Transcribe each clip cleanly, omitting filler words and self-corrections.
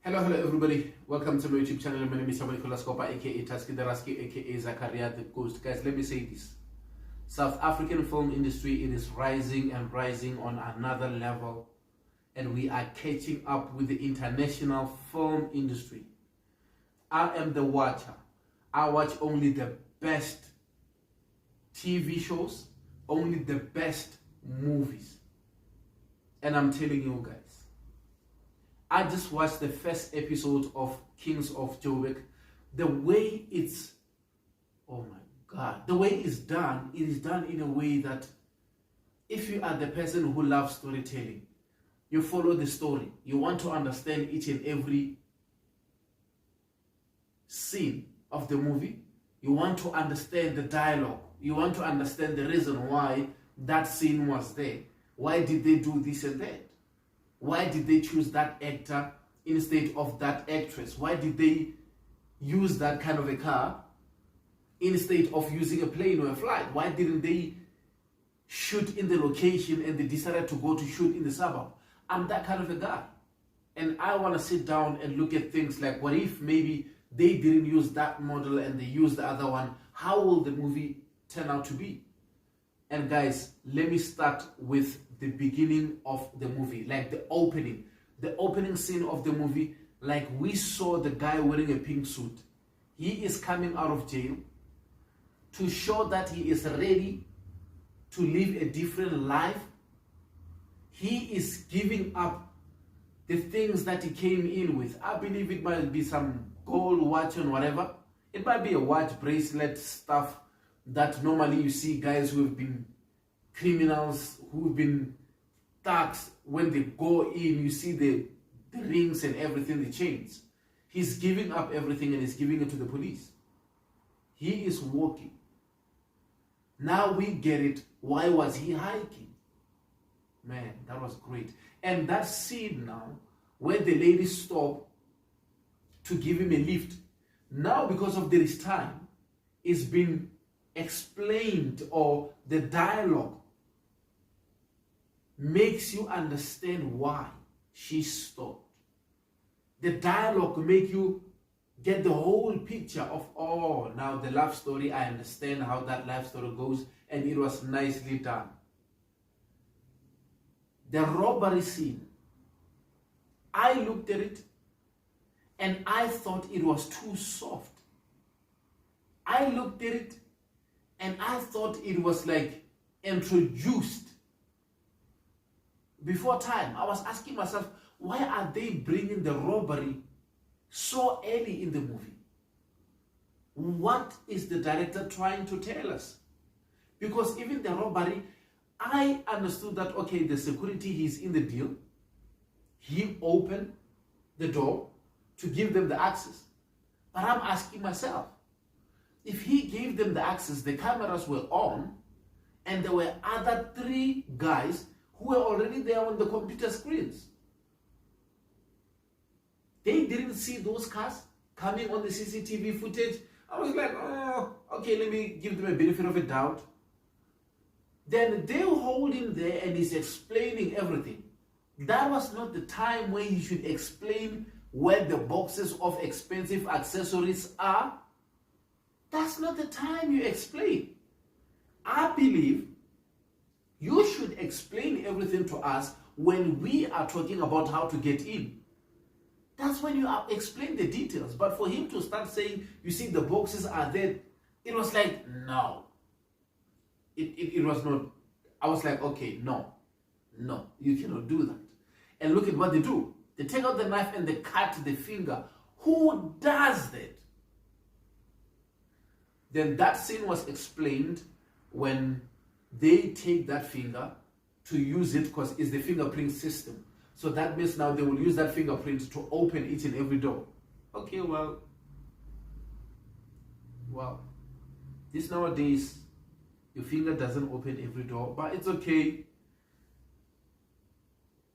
Hello everybody. Welcome to my YouTube channel. My name is Samuel Kolaskopa, aka Taski Daraski, aka Zakaria the Ghost. Guys, let me say this. South African film industry, it is rising and rising on another level, and we are catching up with the international film industry. I am the watcher. I watch only the best TV shows, only the best movies. And I'm telling you guys, I just watched the first episode of Kings of Joburg. The way it's, oh my God, the way it's done, it is done in a way that if you are the person who loves storytelling, you follow the story, you want to understand each and every scene of the movie, you want to understand the dialogue, you want to understand the reason why that scene was there. Why did they do this and that? Why did they choose that actor instead of that actress? Why did they use that kind of a car instead of using a plane or a flight? Why didn't they shoot in the location and they decided to go to shoot in the suburb? I'm that kind of a guy. And I want to sit down and look at things like, what if maybe they didn't use that model and they used the other one? How will the movie turn out to be? And guys, let me start with the beginning of the movie, like the opening scene of the movie. Like, we saw the guy wearing a pink suit. He is coming out of jail to show that he is ready to live a different life. He is giving up the things that he came in with. I believe it might be some gold watch and whatever. It might be a watch, bracelet, stuff that normally you see guys who have been criminals, who've been thugs, when they go in, you see the rings and everything, the chains. He's giving up everything and he's giving it to the police. He is walking. Now we get it. Why was he hiking? Man, that was great. And that scene now, where the lady stopped to give him a lift, now because of there is time, it's been explained, or the dialogue makes you understand why she stopped. The dialogue make you get the whole picture of, oh, now the love story, I understand how that life story goes, and it was nicely done. The robbery scene, I looked at it and I thought it was too soft. I looked at it and I thought it was like introduced before time. I was asking myself, why are they bringing the robbery so early in the movie? What is the director trying to tell us? Because even the robbery, I understood that, okay, the security, he's in the deal. He opened the door to give them the access. But I'm asking myself, if he gave them the access, the cameras were on, and there were other 3 guys who were already there on the computer screens. They didn't see those cars coming on the CCTV footage. I was like, oh, okay, let me give them a benefit of a doubt. Then they hold him there and he's explaining everything. That was not the time where he should explain where the boxes of expensive accessories are. That's not the time you explain. I believe you should explain everything to us when we are talking about how to get in. That's when you explain the details. But for him to start saying, you see, the boxes are there, it was like, no. It was not. I was like, okay, no, you cannot do that. And look at what they do. They take out the knife and they cut the finger. Who does that? Then that scene was explained when they take that finger to use it, because it's the fingerprint system. So that means now they will use that fingerprint to open each and every door. Okay, well, this nowadays, your finger doesn't open every door, but it's okay.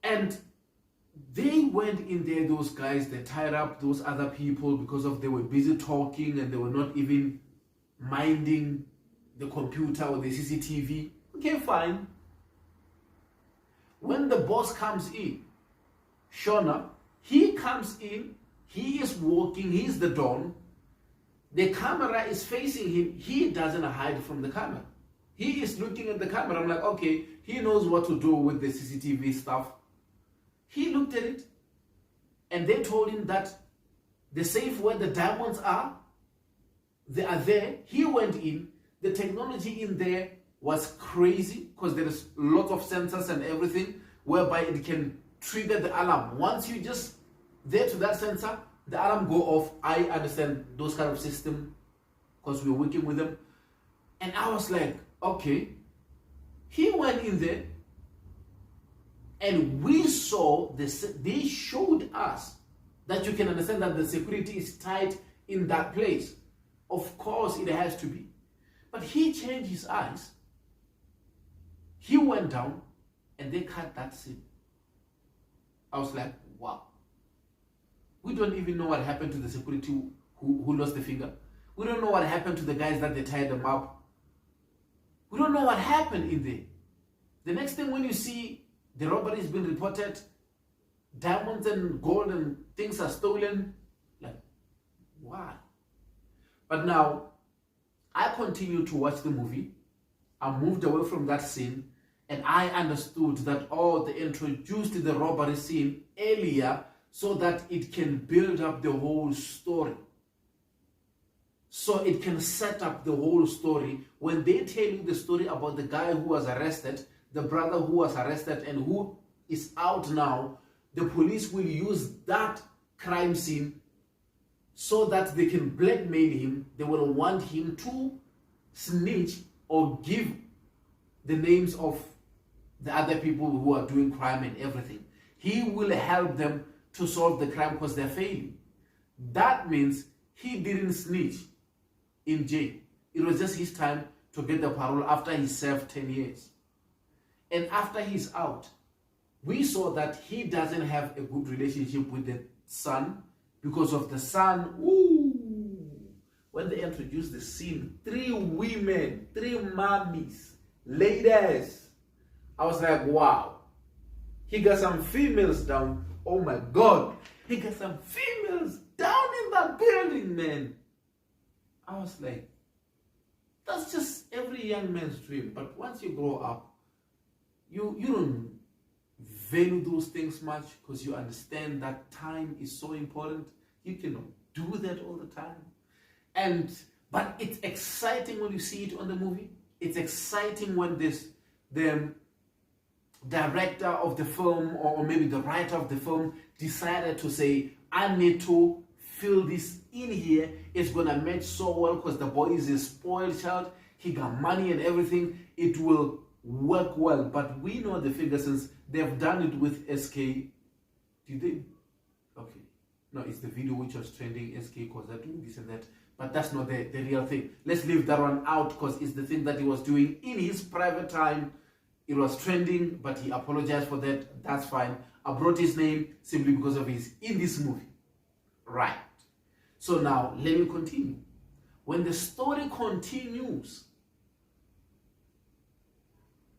And they went in there, those guys, they tied up those other people because of they were busy talking and they were not even minding the computer or the CCTV. Okay, fine. When the boss comes in, Shona, he comes in He is walking, he's the Don. The camera is facing him. He doesn't hide from the camera. He is looking at the camera. I'm like, okay, he knows what to do with the CCTV stuff. He looked at it, and they told him that the safe where the diamonds are, they are there. He went in. The technology in there was crazy because there is a lot of sensors and everything whereby it can trigger the alarm. Once you just there to that sensor, the alarm go off. I understand those kind of system because we're working with them. And I was like, okay. He went in there and we saw this. They showed us that you can understand that the security is tight in that place. Of course it has to be. But he changed his eyes. He went down and they cut that scene. I was like, wow. We don't even know what happened to the security who lost the finger. We don't know what happened to the guys that they tied them up. We don't know what happened in there. The next thing when you see the robbery has been reported, diamonds and gold and things are stolen, like, why? But now, I continued to watch the movie. I moved away from that scene and I understood that, oh, they introduced the robbery scene earlier so that it can build up the whole story. So it can set up the whole story. When they tell you the story about the guy who was arrested, the brother who was arrested and who is out now, the police will use that crime scene so that they can blackmail him. They will want him to snitch or give the names of the other people who are doing crime and everything. He will help them to solve the crime because they're failing. That means he didn't snitch in jail. It was just his time to get the parole after he served 10 years. And after he's out, we saw that he doesn't have a good relationship with the son because of the son. Ooh, when they introduced the scene, 3 women, 3 mommies, ladies. I was like, wow. He got some females down. Oh my God. He got some females down in that building, man. I was like, that's just every young man's dream. But once you grow up, you don't value those things much because you understand that time is so important. You cannot do that all the time. But it's exciting when you see it on the movie. It's exciting when the director of the film or maybe the writer of the film decided to say, I need to fill this in here. It's gonna match so well because the boy is a spoiled child. He got money and everything. It will work well. But we know the Fergusons, they've done it with SK. Did they? Okay. No, it's the video which was trending, SK because they're doing this and that. But that's not the real thing. Let's leave that one out because it's the thing that he was doing in his private time. It was trending, but he apologized for that. That's fine. I brought his name simply because of his in this movie. Right. So now, let me continue. When the story continues,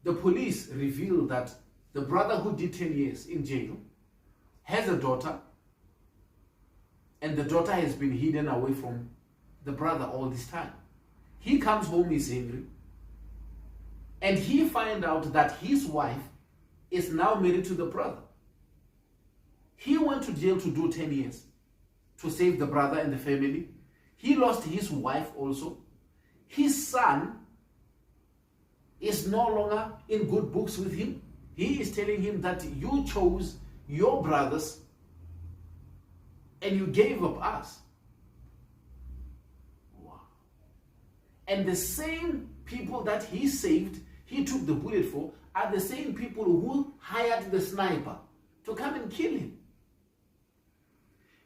the police reveal that the brother who did 10 years in jail has a daughter, and the daughter has been hidden away from the brother all this time. He comes home, he's angry, and he finds out that his wife is now married to the brother. He went to jail to do 10 years to save the brother and the family. He lost his wife also. His son is no longer in good books with him. He is telling him that you chose your brothers and you gave up us. Wow. And the same people that he saved, he took the bullet for, are the same people who hired the sniper to come and kill him.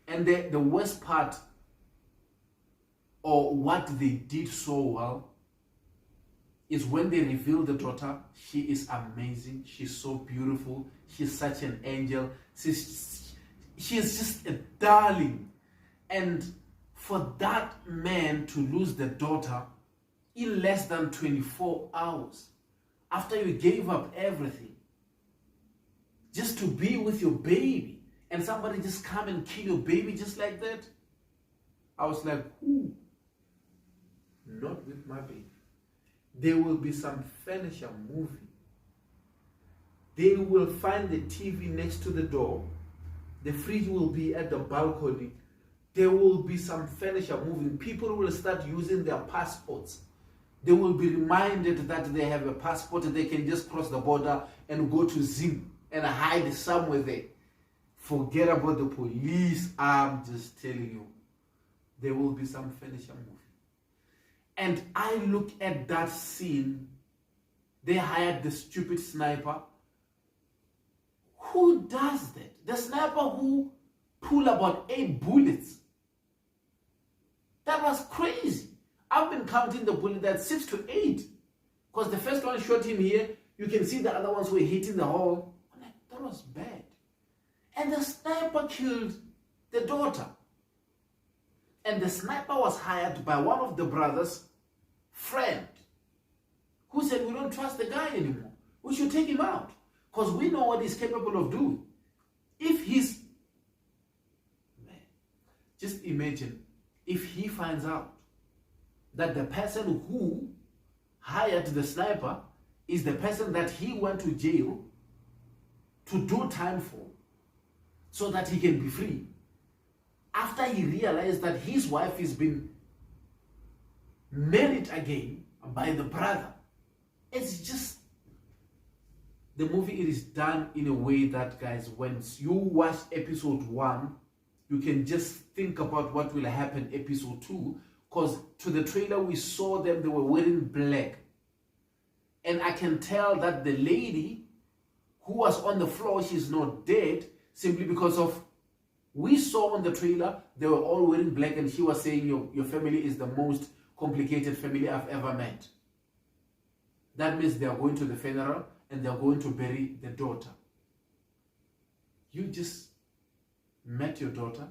And the worst part, or what they did so well, is when they reveal the daughter. She is amazing. She's so beautiful. She's such an angel. She's just a darling. And for that man to lose the daughter in less than 24 hours, after you gave up everything, just to be with your baby, and somebody just come and kill your baby just like that. I was like, ooh, not with my baby. There will be some furniture moving. They will find the TV next to the door. The fridge will be at the balcony. There will be some furniture moving. People will start using their passports. They will be reminded that they have a passport and they can just cross the border and go to Zim and hide somewhere there. Forget about the police. I'm just telling you. There will be some furniture moving. And I look at that scene. They hired the stupid sniper. Who does that? The sniper who pulled about 8 bullets. That was crazy. I've been counting the bullets, that's 6 to 8. Because the first one shot him here. You can see the other ones were hitting the hole. I'm like, that was bad. And the sniper killed the daughter. And the sniper was hired by one of the brothers' friend, who said, we don't trust the guy anymore. We should take him out. Because we know what he's capable of doing. If he's... Man, just imagine if he finds out that the person who hired the sniper is the person that he went to jail to do time for so that he can be free. After he realized that his wife has been married again by the brother. It's just, the movie, it is done in a way that, guys, when you watch episode 1, you can just think about what will happen episode 2, because to the trailer we saw them, they were wearing black. And I can tell that the lady who was on the floor, she's not dead, simply because of, we saw on the trailer, they were all wearing black, and she was saying, your family is the most complicated family I've ever met. That means they are going to the funeral and they are going to bury the daughter. You just met your daughter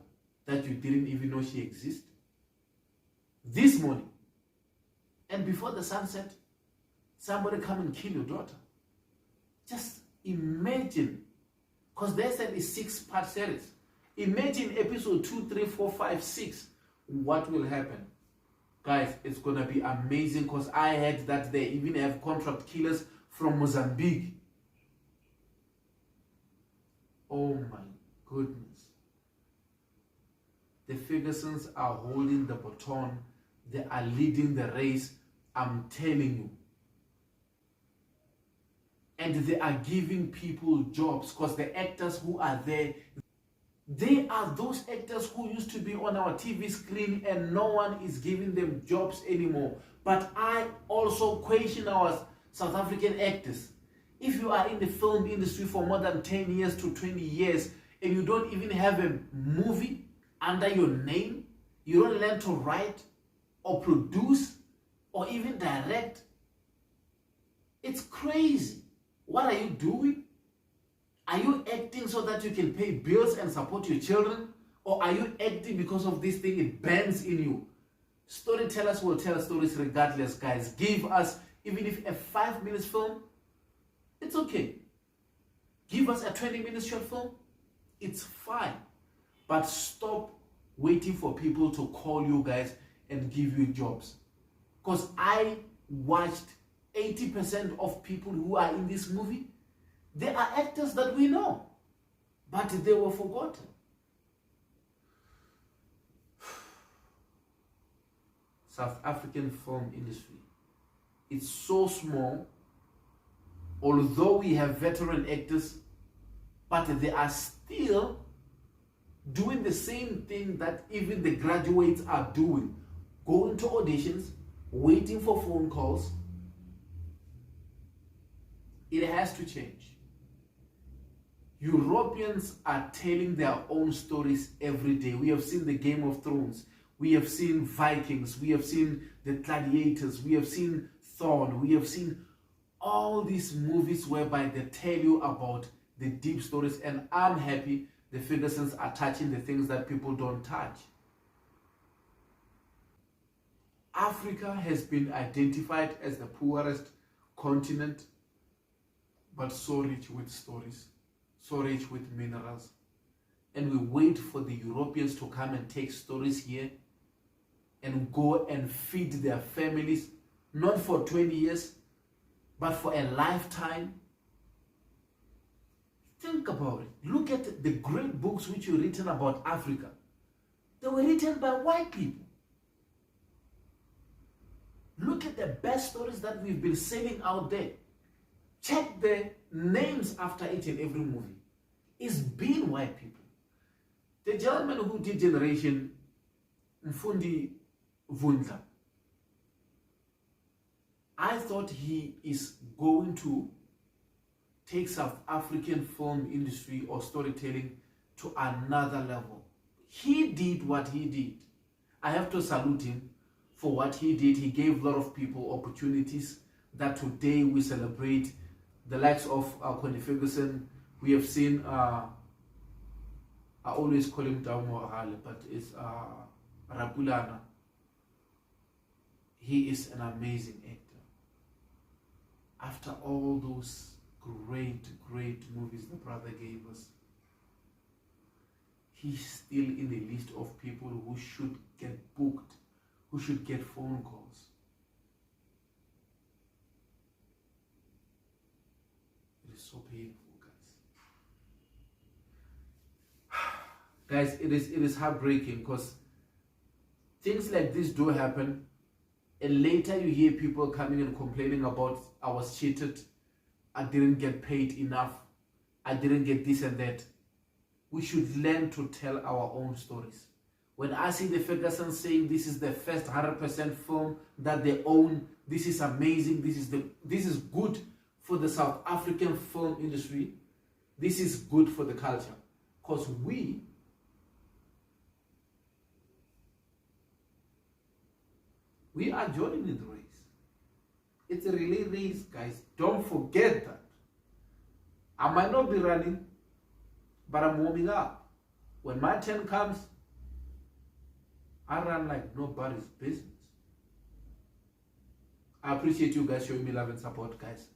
that you didn't even know she exists this morning. And before the sunset, somebody come and kill your daughter. Just imagine, because they said it's 6-part series. Imagine episode 2, 3, 4, 5, 6. What will happen? Guys, it's going to be amazing, because I heard that they even have contract killers from Mozambique. Oh my goodness. The Fergusons are holding the baton. They are leading the race. I'm telling you. And they are giving people jobs, because the actors who are there, they are those actors who used to be on our TV screen and no one is giving them jobs anymore. But I also question our South African actors. If you are in the film industry for more than 10 years to 20 years and you don't even have a movie under your name, you don't learn to write or produce or even direct, it's crazy. What are you doing? Are you acting so that you can pay bills and support your children? Or are you acting because of this thing, it burns in you? Storytellers will tell stories regardless, guys. Give us, even if a 5-minute film, it's okay. Give us a 20-minute short film, it's fine. But stop waiting for people to call you guys and give you jobs. Because I watched 80% of people who are in this movie, they are actors that we know, but they were forgotten. South African film industry, it's so small, although we have veteran actors, but they are still doing the same thing that even the graduates are doing. Going to auditions, waiting for phone calls. It has to change. Europeans are telling their own stories every day. We have seen the Game of Thrones. We have seen Vikings. We have seen the Gladiators. We have seen Thorn. We have seen all these movies whereby they tell you about the deep stories. And I'm happy the Fergusons are touching the things that people don't touch. Africa has been identified as the poorest continent, but so rich with stories, so rich with minerals. and we wait for the Europeans to come and take stories here and go and feed their families, not for 20 years, but for a lifetime. Think about it. Look at the great books which were written about Africa. They were written by white people. Look at the best stories that we've been selling out there. Check the names after each and every movie. It's been white people. The gentleman who did Generation, Mfundi Vundla, I thought he is going to take South African film industry or storytelling to another level. He did what he did. I have to salute him for what he did. He gave a lot of people opportunities that today we celebrate. The likes of Connie Ferguson. We have seen, I always call him Damo Ahale, but it's Rapulana. He is an amazing actor. After all those great movies the brother gave us, he's still in the list of people who should get booked, who should get phone calls. It is so painful, guys. Guys, it is heartbreaking, because things like this do happen, and later you hear people coming and complaining about, I was cheated, I didn't get paid enough, I didn't get this and that. We should learn to tell our own stories. When I see the Ferguson saying this is the first 100% film that they own, this is amazing, this is good for the South African film industry, this is good for the culture, because we are joining in the race. It's a relay race, guys. Don't forget that. I might not be running, but I'm warming up. When my turn comes, I run like nobody's business. I appreciate you guys showing me love and support, guys.